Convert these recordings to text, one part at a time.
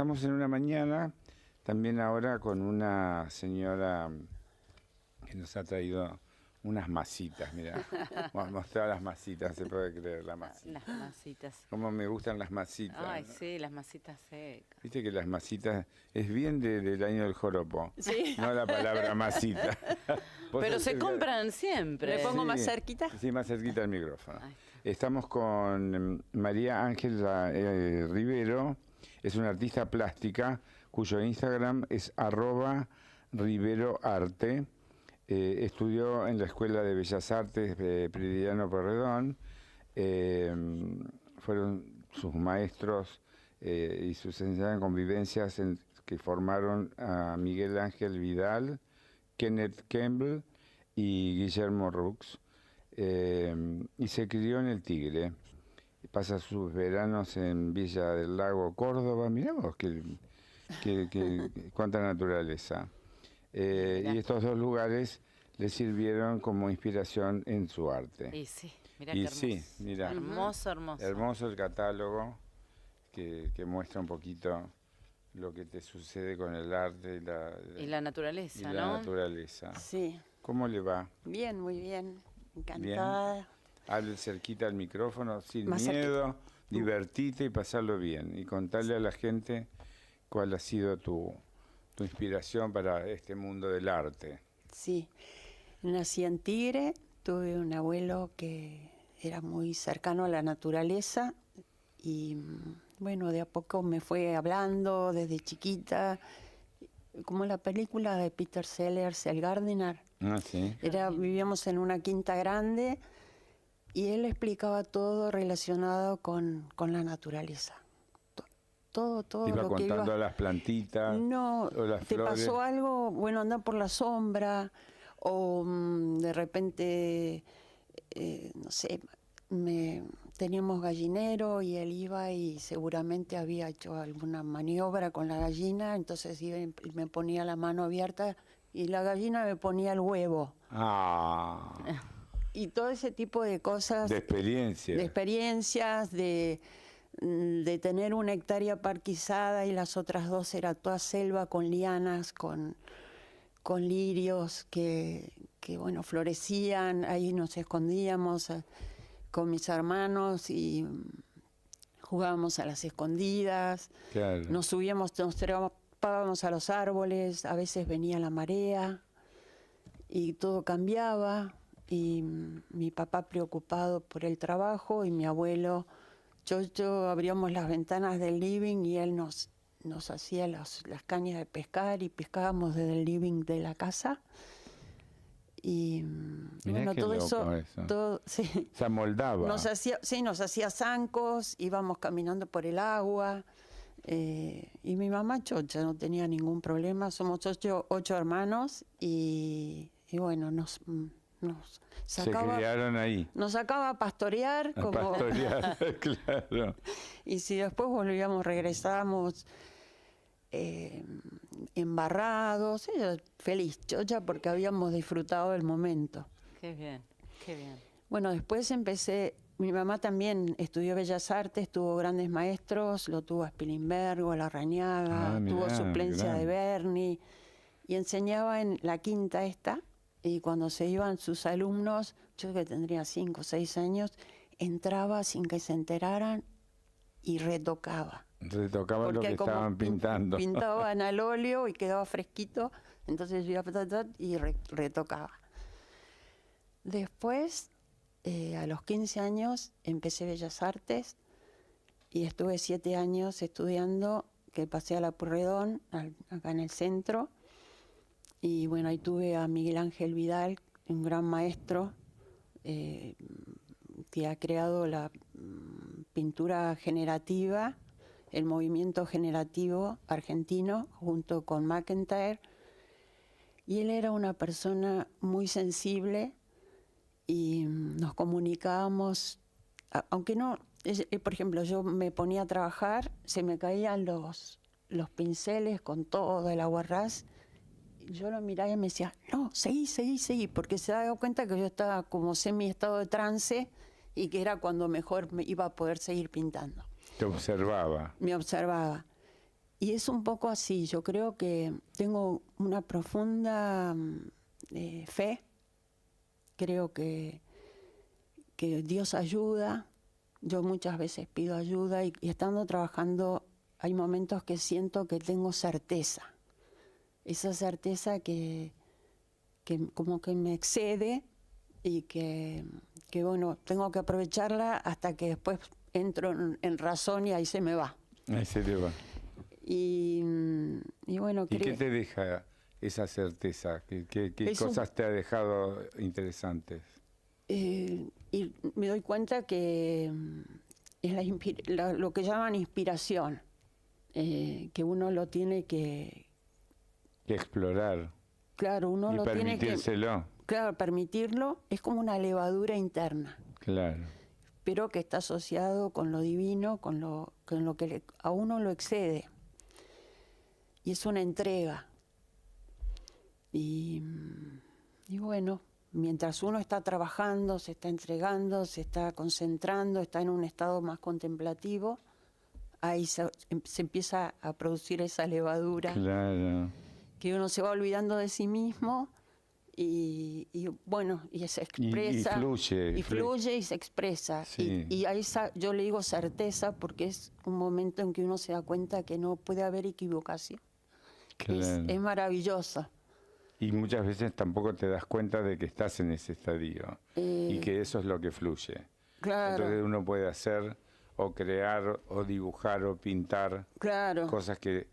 Estamos en una mañana, también ahora con una señora que nos ha traído unas masitas, mira, mostrar las masitas, se puede creer, la masita. Las masitas. Cómo me gustan las masitas. Ay, ¿no? sí, las masitas secas. Viste que las masitas es bien del año del joropo, Sí. no la palabra masita. Pero se compran siempre. ¿Me pongo más cerquita? Sí, más cerquita del micrófono. Ahí Estamos con María Ángela Rivero, es una artista plástica cuyo Instagram es @riveroarte. Estudió en la Escuela de Bellas Artes de Prilidiano Pueyrredón. Fueron sus maestros y sus enseñanzas en convivencias que formaron a Miguel Ángel Vidal, Kenneth Campbell y Guillermo Rux. Y se crió en El Tigre. Pasa sus veranos en Villa del Lago, Córdoba. Mirá vos, cuánta naturaleza. Y estos dos lugares le sirvieron como inspiración en su arte. Y sí, mira Y qué hermoso. sí, mira. Hermoso, hermoso. Hermoso el catálogo que muestra un poquito lo que te sucede con el arte Y la naturaleza, y la ¿no? naturaleza. Sí, ¿Cómo le va? bien, muy bien. Encantada. Hable cerquita al micrófono, sin Más miedo, divertite y pasarlo bien. Y contarle a la gente cuál ha sido tu inspiración para este mundo del arte. Sí, nací en Tigre, tuve un abuelo que era muy cercano a la naturaleza y bueno, de a poco me fue hablando desde chiquita, como la película de Peter Sellers, El Gardener. Ah, sí. Vivíamos en una quinta grande y él explicaba todo relacionado con la naturaleza. Todo Iba lo que contando las plantitas No, o las te flores. pasó algo, bueno, andar por la sombra o de repente, no sé, teníamos gallinero y él iba y seguramente había hecho alguna maniobra con la gallina, entonces iba y me ponía la mano abierta y la gallina me ponía el huevo. Ah, Y todo ese tipo de cosas. de experiencia. De experiencias, de tener una hectárea parquizada y las otras dos era toda selva con lianas, con lirios que bueno, florecían, ahí nos escondíamos con mis hermanos y jugábamos a las escondidas, Claro. nos subíamos, nos trepábamos a los árboles, a veces venía la marea y todo cambiaba y mi papá preocupado por el trabajo y mi abuelo. Yo abríamos las ventanas del living y él nos hacía las cañas de pescar y pescábamos desde el living de la casa. Y Mirá bueno, qué todo loco eso, todo, sí. Se amoldaba. Nos hacía zancos, íbamos caminando por el agua. Y mi mamá chocha, no tenía ningún problema. Somos ocho hermanos y bueno, nos sacaba, se criaron ahí. nos sacaba a pastorear. A Como pastorear, claro. Y si después volvíamos, regresábamos embarrados, ella feliz, chocha, porque habíamos disfrutado del momento. Qué bien, qué bien. Bueno, después mi mamá también estudió Bellas Artes, tuvo grandes maestros, lo tuvo a Spilimbergo, a Larrañaga, tuvo mirá, suplencia gran. de Berni, y enseñaba en la quinta esta, y cuando se iban sus alumnos, yo que tendría 5 o 6 años, entraba sin que se enteraran y retocaba. Retocaban lo que como estaban pintando. Pintaban al óleo y quedaba fresquito, entonces yo iba y retocaba. Después, a los 15 años, empecé Bellas Artes y estuve 7 años estudiando, que pasé a la Pueyrredón, acá en el centro. Y bueno, ahí tuve a Miguel Ángel Vidal, un gran maestro, que ha creado la pintura generativa, el movimiento generativo argentino, junto con McIntyre. Y él era una persona muy sensible y nos comunicábamos, aunque no, por ejemplo, yo me ponía a trabajar, se me caían los pinceles con todo el aguarrás. Yo lo miraba y me decía, no, seguí, porque se daba cuenta que yo estaba como semi-estado de trance y que era cuando mejor me iba a poder seguir pintando. Te observaba. Me observaba. Y es un poco así, yo creo que tengo una profunda fe, creo que Dios ayuda, yo muchas veces pido ayuda y estando trabajando hay momentos que siento que tengo certeza, esa certeza que como que me excede y que bueno, tengo que aprovecharla hasta que después entro en razón y ahí se me va. Ahí se te va. Y bueno, ¿Y qué te deja esa certeza? ¿Qué cosas te ha dejado interesantes? Y me doy cuenta que es lo que llaman inspiración, que uno lo tiene que explorar. Claro, uno y lo tiene que... permitírselo. Claro, permitirlo es como una levadura interna. Claro. Pero que está asociado con lo divino, con lo que a uno lo excede. Y es una entrega. Y bueno, mientras uno está trabajando, se está entregando, se está concentrando, está en un estado más contemplativo, ahí se empieza a producir esa levadura. Claro. Que uno se va olvidando de sí mismo y bueno, y se expresa. Y fluye y se expresa. Sí. Y a esa yo le digo certeza porque es un momento en que uno se da cuenta que no puede haber equivocación. Claro. Es maravilloso. Y muchas veces tampoco te das cuenta de que estás en ese estadio y que eso es lo que fluye. Claro. Entonces uno puede hacer o crear o dibujar o pintar cosas que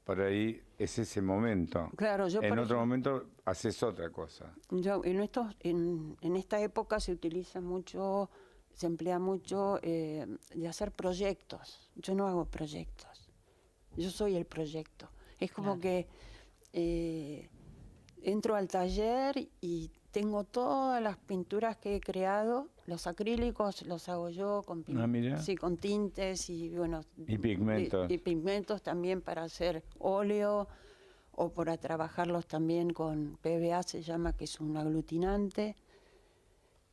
por ahí es ese momento. Claro, en otro momento haces otra cosa. Yo en esta época se emplea mucho de hacer proyectos. Yo no hago proyectos. Yo soy el proyecto. Es como que entro al taller y tengo todas las pinturas que he creado. Los acrílicos los hago yo con con tintes y bueno, y pigmentos. Y pigmentos también para hacer óleo o para trabajarlos también con PVA, se llama, que es un aglutinante.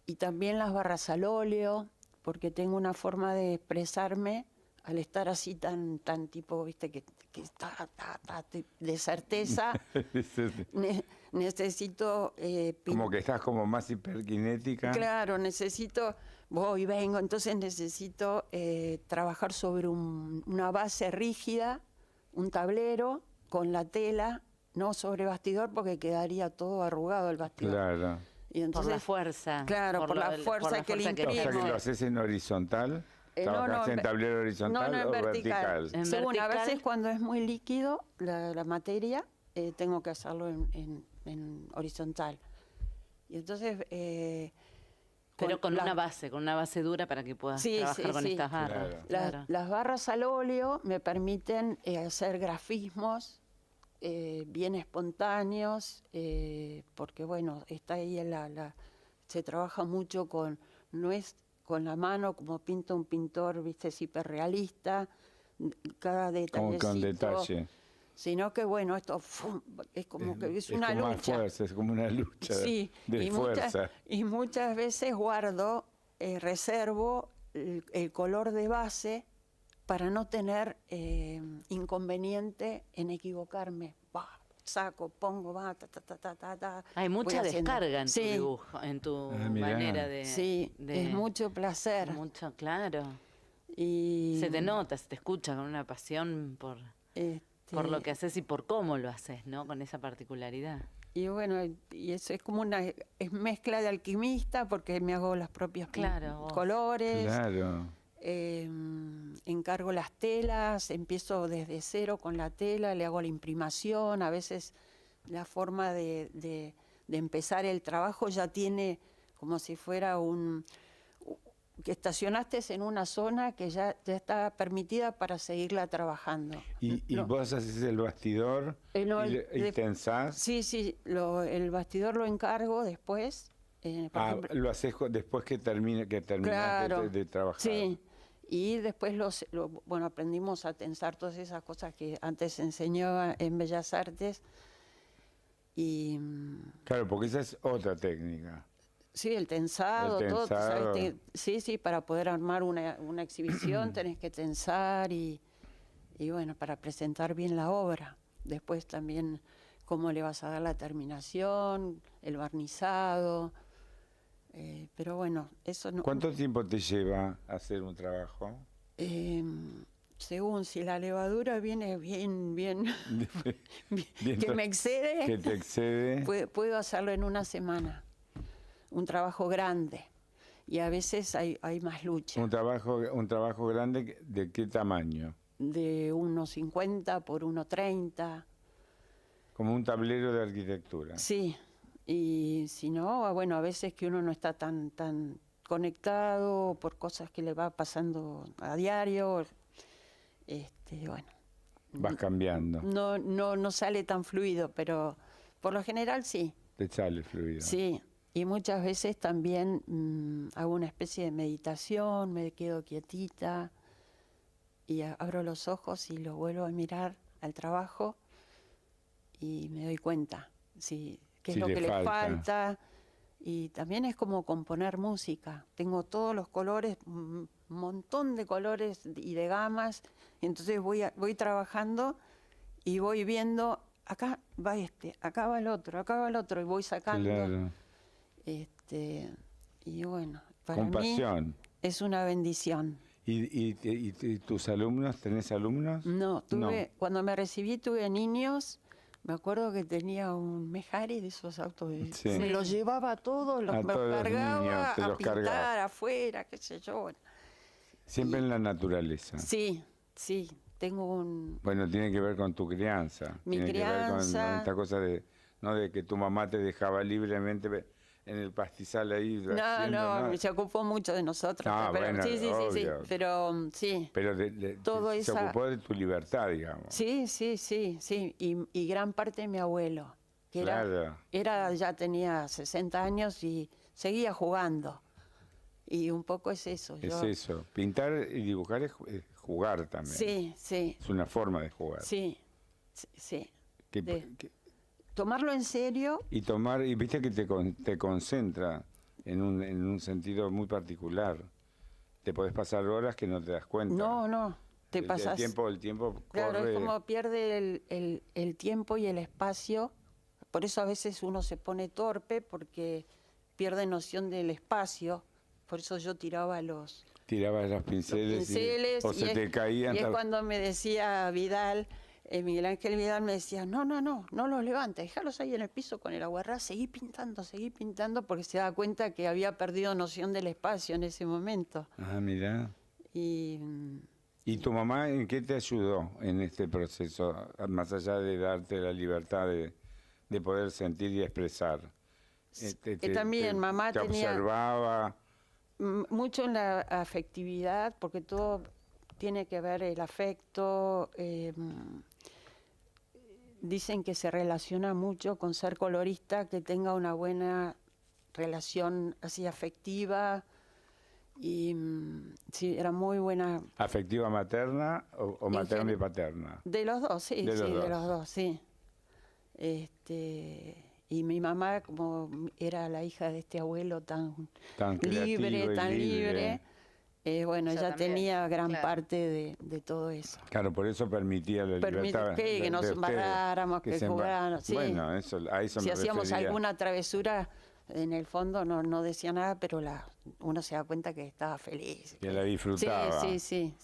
Y también las barras al óleo, porque tengo una forma de expresarme al estar así tan tipo, viste, que de certeza. Necesito... como que estás como más hiperkinética. Claro, voy y vengo, entonces necesito trabajar sobre una base rígida, un tablero con la tela, no sobre bastidor porque quedaría todo arrugado el bastidor. Claro. Y entonces, por la fuerza. Claro, por la fuerza que le imprimo. O sea que lo haces en horizontal. ¿Trabajás en tablero horizontal en o vertical? En según, vertical. A veces cuando es muy líquido la materia, tengo que hacerlo en horizontal. Y entonces... pero con una base dura para que puedas trabajar con estas barras. Claro. Las barras al óleo me permiten hacer grafismos bien espontáneos, porque bueno, está ahí se trabaja mucho no es con la mano como pinta un pintor, viste, es hiperrealista, cada detallecito. Como con detalle. Sino que bueno, esto es como que es una lucha. Más fuerza, es como una lucha de fuerza. Y muchas veces guardo, reservo el color de base para no tener inconveniente en equivocarme. Saco, pongo, Hay mucha descarga en tu dibujo, en tu manera de... Sí, es mucho placer. Mucho, claro. Y se te nota, se te escucha con una pasión por lo que haces y por cómo lo haces, ¿no? Con esa particularidad. Y bueno, y eso es como es mezcla de alquimista porque me hago los propios colores. Claro. Encargo las telas, empiezo desde cero con la tela, le hago la imprimación. A veces la forma de empezar el trabajo ya tiene como si fuera que estacionaste en una zona que ya está permitida para seguirla trabajando. ¿Y vos haces el bastidor y tensás? Sí, el bastidor lo encargo después. Lo haces después que terminaste de trabajar. Sí, y después aprendimos a tensar todas esas cosas que antes se enseñaba en Bellas Artes. Claro, porque esa es otra técnica. Sí, el tensado, todo. ¿Sabes? Sí, para poder armar una exhibición tenés que tensar y y bueno, para presentar bien la obra. Después también cómo le vas a dar la terminación, el barnizado, pero bueno, eso no... ¿Cuánto tiempo te lleva hacer un trabajo? Según si la levadura viene bien, que me excede, que te excede, puedo hacerlo en una semana. Un trabajo grande. Y a veces hay más lucha. Un trabajo grande, ¿de qué tamaño? De 1,50 por 1,30. Como un tablero de arquitectura. Sí. Y si no, bueno, a veces que uno no está tan conectado por cosas que le va pasando a diario, bueno. Vas cambiando. No sale tan fluido, pero por lo general sí. Te sale fluido. Sí, y muchas veces también hago una especie de meditación, me quedo quietita y abro los ojos y lo vuelvo a mirar al trabajo y me doy cuenta qué es lo que le falta. Y también es como componer música. Tengo todos los colores, un montón de colores y de gamas, y entonces voy trabajando y voy viendo, acá va acá va el otro, y voy sacando. Claro. Y bueno, para mí es una bendición. ¿Y tus alumnos? ¿Tenés alumnos? No, cuando me recibí tuve niños. Me acuerdo que tenía un Mejari de esos autos. Sí. Me los llevaba a todos, los cargaba a pintar afuera, qué sé yo. Bueno. Siempre en la naturaleza. Sí, tengo un... Bueno, tiene que ver con tu crianza. Mi crianza. Que ver con esta cosa de que tu mamá te dejaba libremente en el pastizal ahí. No, se ocupó mucho de nosotros. Bueno, sí, pero sí. Pero se ocupó de tu libertad, digamos. Sí, y gran parte de mi abuelo, que ya tenía 60 años y seguía jugando. Y un poco es eso. Eso, pintar y dibujar es jugar también. Sí. Es una forma de jugar. Sí. Tomarlo en serio. Y viste que te concentra en un sentido muy particular. Te podés pasar horas que no te das cuenta. No, te pasas. El tiempo corre. Claro, es como pierde el tiempo y el espacio. Por eso a veces uno se pone torpe porque pierde noción del espacio. Por eso yo tiraba los pinceles o se te caían. Y es cuando me decía Vidal, Miguel Ángel Vidal me decía, no los levantes, déjalos ahí en el piso con el aguarrás, seguí pintando, porque se da cuenta que había perdido noción del espacio en ese momento. Ah, mirá. ¿Y tu mamá en qué te ayudó en este proceso, más allá de darte la libertad de poder sentir y expresar? También mamá te tenía... observaba... Mucho en la afectividad, porque todo tiene que ver el afecto. Dicen que se relaciona mucho con ser colorista, que tenga una buena relación así afectiva. Y sí, era muy buena. ¿Afectiva materna o materna y paterna? De los dos, sí, de los dos, sí. Y mi mamá, como era la hija de este abuelo tan libre, bueno, ella tenía gran parte de todo eso. Claro, por eso permitía la libertad. Que nos embarráramos, que jugáramos. Sí. Bueno, a eso me si hacíamos alguna travesura, en el fondo no decía nada, pero uno se da cuenta que estaba feliz. Que la disfrutaba. Sí.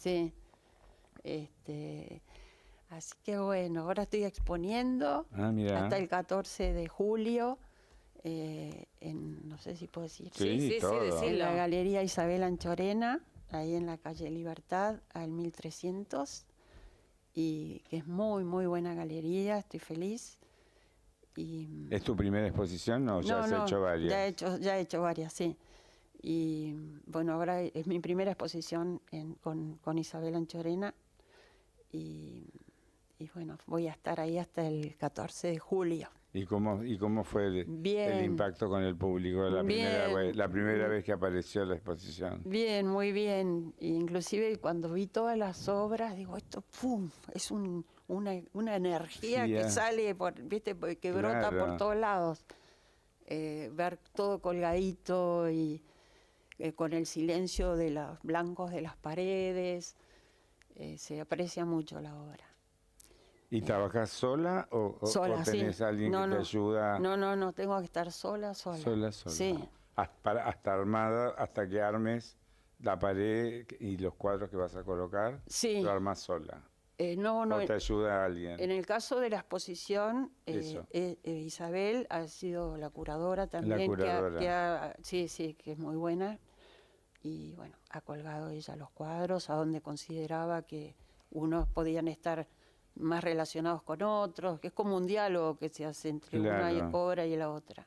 Así que bueno, ahora estoy exponiendo hasta el 14 de julio, no sé si puedo decir. Sí, en la Galería Isabel Anchorena, ahí en la calle Libertad, al 1300, y que es muy, muy buena galería, estoy feliz. ¿Es tu primera exposición o ya has hecho varias? Ya he hecho varias, sí. Y bueno, ahora es mi primera exposición con Isabel Anchorena, y bueno, voy a estar ahí hasta el 14 de julio. ¿Y cómo fue el impacto con el público la primera vez que apareció la exposición? Bien, muy bien. Inclusive cuando vi todas las obras, digo, esto ¡pum! Es una energía que sale, que brota por todos lados. Ver todo colgadito y con el silencio de los blancos de las paredes. se aprecia mucho la obra. ¿Y trabajas sola o tenés sí. alguien que te ayuda? No, tengo que estar sola. Sola. Sí. Hasta armada, hasta que armes la pared y los cuadros que vas a colocar, Sí. lo armas sola. No, ¿O te ayuda alguien? En el caso de la exposición, Isabel ha sido la curadora también. La curadora. Sí, que es muy buena. Y bueno, ha colgado ella los cuadros a donde consideraba que unos podían estar más relacionados con otros, que es como un diálogo que se hace entre una obra y la otra.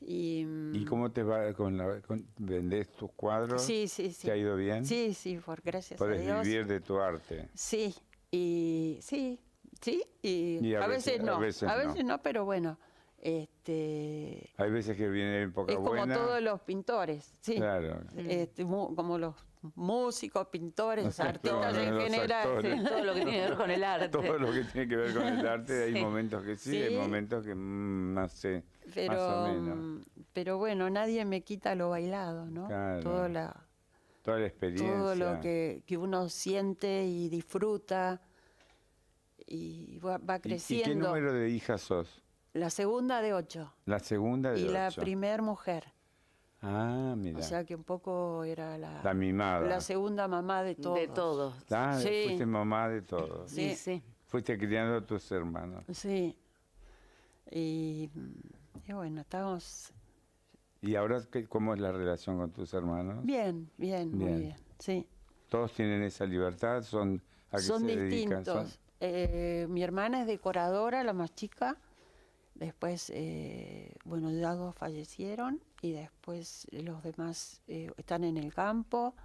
¿Y cómo te va vendés tus cuadros? Sí. ¿Te ha ido bien? Sí, por gracias a Dios. Podés vivir de tu arte. Sí, y a veces no. A veces no, pero bueno. Hay veces que viene época buena. Es como todos los pintores, sí. Claro. Como los músicos, pintores, artistas en general. Sí, todo lo que tiene que ver con el arte. Todo lo que tiene que ver con el arte, hay momentos que sí, hay momentos que no sé, más o menos. Pero bueno, nadie me quita lo bailado, ¿no? Claro. Toda la experiencia. Todo lo que uno siente y disfruta y va creciendo. ¿Y qué número de hijas sos? La segunda de 8. La segunda de 8. Y la primer mujer. Ah, mira. O sea que un poco era la mimada. La segunda mamá de todos. De todos. Ah, sí. Fuiste mamá de todos. Sí. Fuiste criando a tus hermanos. Sí. Y bueno, estamos... ¿Y ahora cómo es la relación con tus hermanos? Bien, muy bien, sí. ¿Todos tienen esa libertad? ¿A qué son se dedican? Distintos. Mi hermana es decoradora, la más chica. Después, ya 2 fallecieron y después los demás están en el campo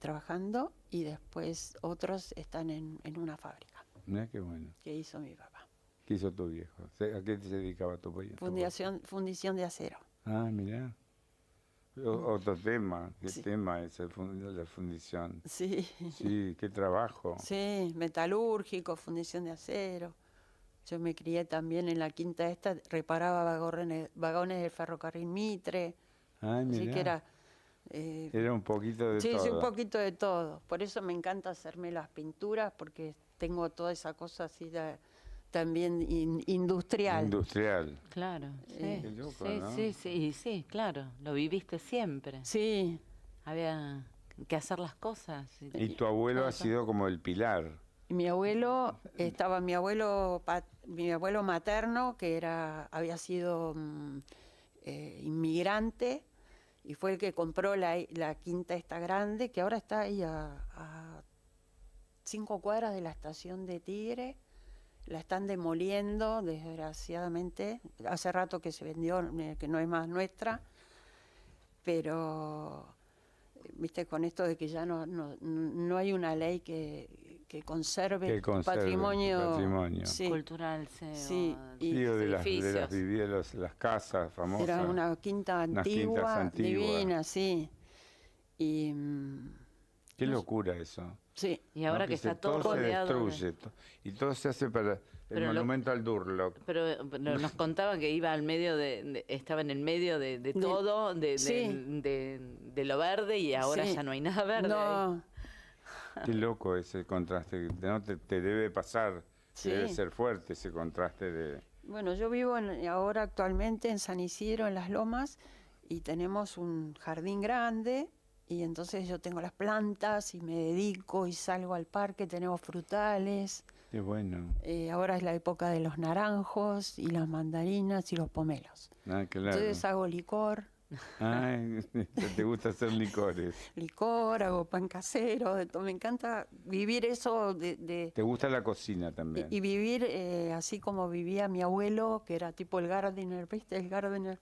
trabajando y después otros están en una fábrica. Mira qué bueno. Que hizo mi papá. ¿Qué hizo tu viejo? ¿A qué se dedicaba tu viejo? Fundición de acero. Ah, mira. Otro tema. ¿Qué tema es la fundición? Sí. Sí, qué trabajo. Sí, metalúrgico, fundición de acero. Yo me crié también en la quinta esta, reparaba vagones del ferrocarril Mitre. Ay, así que era un poquito de todo. Sí, un poquito de todo. Por eso me encanta hacerme las pinturas, porque tengo toda esa cosa así también industrial. Industrial. Claro, sí. Qué loco, ¿no? Sí, claro. Lo viviste siempre. Sí. Había que hacer las cosas. Y tu abuelo ha sido como el pilar. Mi abuelo, mi abuelo materno, que había sido inmigrante, y fue el que compró la quinta esta grande, que ahora está ahí a 5 cuadras de la estación de Tigre. La están demoliendo, desgraciadamente. Hace rato que se vendió, que no es más nuestra, pero viste, con esto de que ya no hay una ley que conserve patrimonio cultural, las casas famosas. Era una quinta antigua, divina, sí. Y qué locura eso. Sí. Y ahora que está todo rodeado. Todo se destruye. Y todo se hace para el monumento al Durlock. Pero nos contaban que iba estaba en el medio de todo, de lo verde, y ahora ya no hay nada verde. No. Qué loco ese contraste. ¿No? Te debe pasar. Debe ser fuerte ese contraste de... Bueno, yo vivo ahora actualmente en San Isidro, en Las Lomas, y tenemos un jardín grande. Y entonces yo tengo las plantas y me dedico y salgo al parque, tenemos frutales. Qué bueno. Ahora es la época de los naranjos y las mandarinas y los pomelos. Ah, claro. Entonces hago licor. Ay, te gusta hacer licores. Licor, hago pan casero, de todo. Me encanta vivir eso ¿Te gusta la cocina también? Y vivir así como vivía mi abuelo, que era tipo el Gardiner, ¿viste? El Gardiner.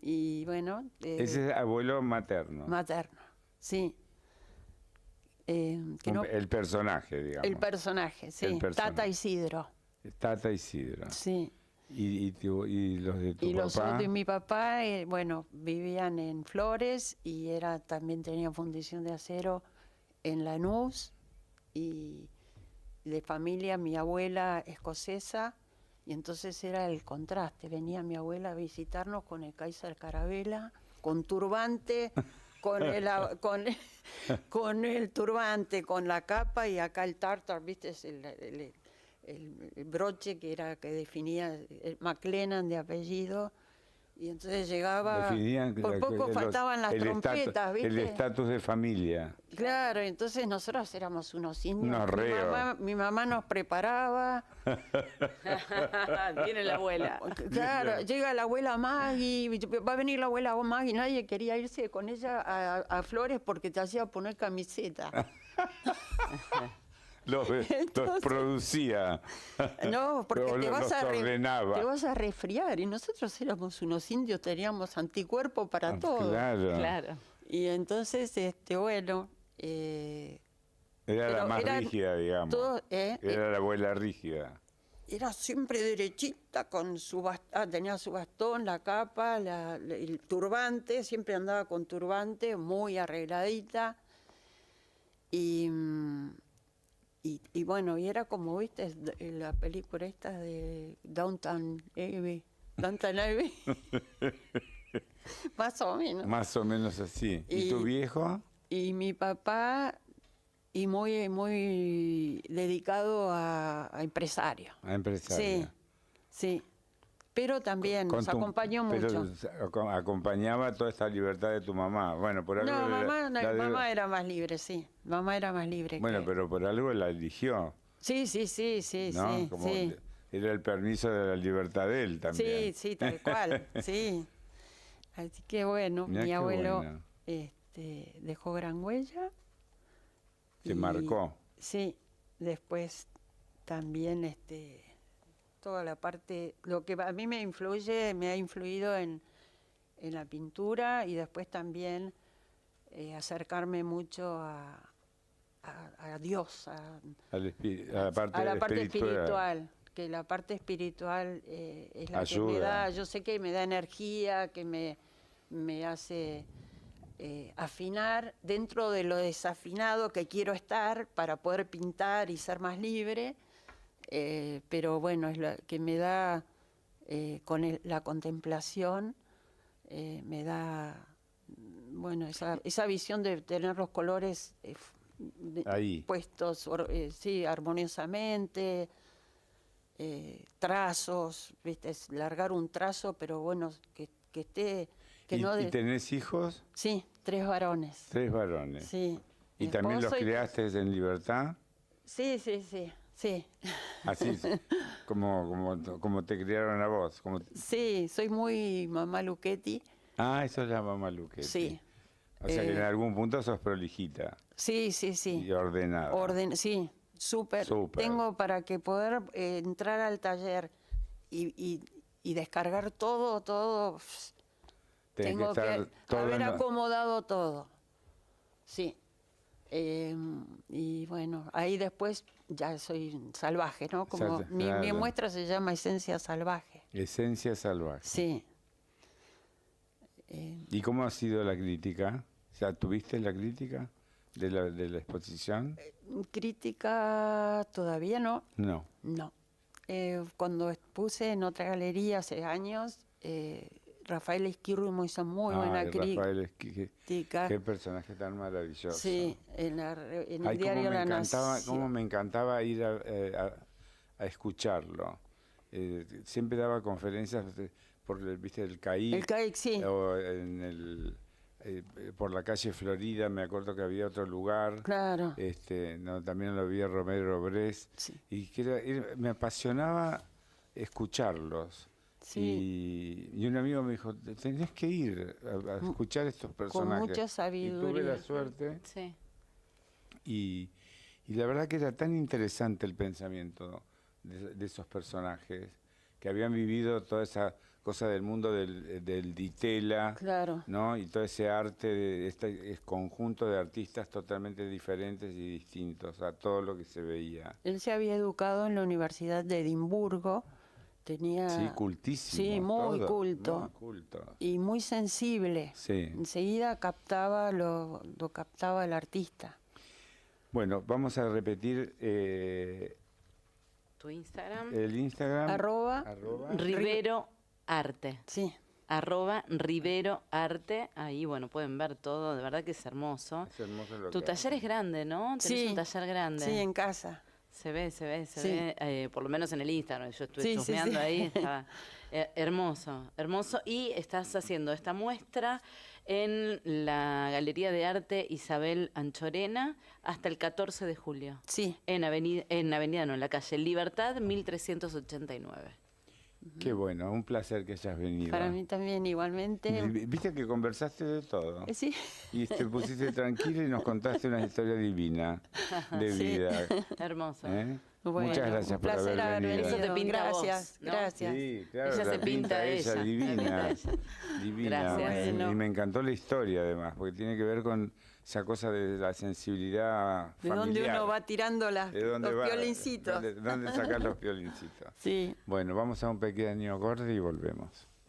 Y bueno... Ese es abuelo materno. Materno, sí. El personaje, digamos. El personaje, sí. Tata Isidro. Tata Isidro. Sí. ¿Y los de tu papá? Y los de mi papá, vivían en Flores y también tenían fundición de acero en Lanús. Y de familia, mi abuela escocesa. Y entonces era el contraste. Venía mi abuela a visitarnos con el Kaiser Carabela, con turbante con el turbante, con la capa y acá el tartar, ¿viste? Es el broche que definía el McLennan de apellido. Y entonces llegaba, por poco faltaban las trompetas, ¿viste? El estatus de familia. Claro, entonces nosotros éramos unos indios. Unos reos. Mi mamá nos preparaba. Viene la abuela. Claro, llega la abuela Maggie, va a venir la abuela Maggie, nadie quería irse con ella a Flores porque te hacía poner camiseta. Los producía. No, porque te vas a resfriar. Y nosotros éramos unos indios, teníamos anticuerpos para todo. Claro. Y entonces, bueno... era la más rígida, digamos. Era la abuela rígida. Era siempre derechita, con tenía su bastón, la capa, el turbante, siempre andaba con turbante, muy arregladita. Y bueno, y era como, viste, la película esta de Downton Abbey. Más o menos. Más o menos así. ¿Y tu viejo? Y mi papá, y muy dedicado a empresario. A empresario. Sí. Pero también nos acompañó mucho. Pero acompañaba toda esta libertad de tu mamá. Bueno, por algo. No, mamá era más libre, sí. Mamá era más libre. Bueno, pero por algo la eligió. Sí, ¿no? sí. Como era el permiso de la libertad de él también. Sí, tal cual, sí. Así que bueno, mi abuelo dejó gran huella. Se marcó. Sí, después también toda la parte, lo que a mí me ha influido en la pintura y después también acercarme mucho a Dios, a la parte espiritual, que la parte espiritual es la que me da, yo sé que me da energía, que me hace afinar dentro de lo desafinado que quiero estar para poder pintar y ser más libre. Pero bueno, es la que me da con la contemplación, me da, bueno, esa visión de tener los colores ahí puestos, sí, armoniosamente, trazos, ¿viste? Es largar un trazo, pero bueno, que esté... ¿Y tenés hijos? Sí, 3 varones. 3 varones. Sí. ¿Y también los criaste en libertad? Sí. Así, como te criaron a vos. Sí, soy muy mamá Luchetti. Ah, eso es la mamá Luchetti. Sí. O sea que en algún punto sos prolijita. Sí. Y ordenada. Sí, súper. Tengo para que poder entrar al taller y descargar todo. Tengo que haber acomodado todo. Sí. Y bueno, ahí después ya soy salvaje, ¿no? Como mi muestra se llama Esencia Salvaje. Esencia Salvaje. Sí. ¿Y cómo ha sido la crítica? O sea, ¿tuviste la crítica de la exposición? Crítica todavía no. No. Cuando expuse en otra galería hace años, Rafael Esquirro hizo muy buena crítica. Qué personaje tan maravilloso. Sí, en el diario La Nación. Cómo me encantaba ir a escucharlo. Siempre daba conferencias ¿viste? El CAIC. El CAIC, sí. O por la calle Florida, me acuerdo que había otro lugar. Claro. También lo vi a Romero Brés. Sí. Y me apasionaba escucharlos. Sí. Y un amigo me dijo, tenés que ir a escuchar estos personajes. Con mucha sabiduría. Y tuve la suerte. Sí. Y la verdad que era tan interesante el pensamiento de esos personajes, que habían vivido toda esa cosa del mundo del Ditela, claro, ¿no? Y todo ese arte, de este conjunto de artistas totalmente diferentes y distintos a todo lo que se veía. Él se había educado en la Universidad de Edimburgo. Sí, cultísimo. Sí, muy culto. Y muy sensible. Sí. Enseguida captaba lo captaba el artista. Bueno, vamos a repetir tu Instagram. El Instagram. @ Rivero Arte. Sí. @riveroarte, ahí bueno, pueden ver todo, de verdad que es hermoso. Es hermoso lo Tu que taller hace. es grande, ¿no? Tenés Sí. un taller grande. Sí, en casa. Se ve, Sí. por lo menos en el Instagram, yo estuve Sí, sí, chusmeando sí. ahí, estaba hermoso, hermoso. Y estás haciendo esta muestra en la Galería de Arte Isabel Anchorena hasta el 14 de julio. Sí. En la calle Libertad, 1389. Qué bueno, un placer que hayas venido. Para mí también igualmente. Viste que conversaste de todo. Sí. Y te pusiste tranquila y nos contaste una historia divina de Sí. vida. Hermoso. ¿Eh? Bueno, Muchas gracias un por placer haber venido. Eso te pinta a vos, gracias, ¿no? gracias. Sí, claro, Ella la se pinta ella, ella. divina. Divina. Gracias. Bueno. Y me encantó la historia además, porque tiene que ver con esa cosa de la sensibilidad De familiar. dónde uno va tirando ¿De dónde los va? violincitos. ¿Dónde sacas los violincitos? Sí. Bueno, vamos a un pequeño corte y volvemos.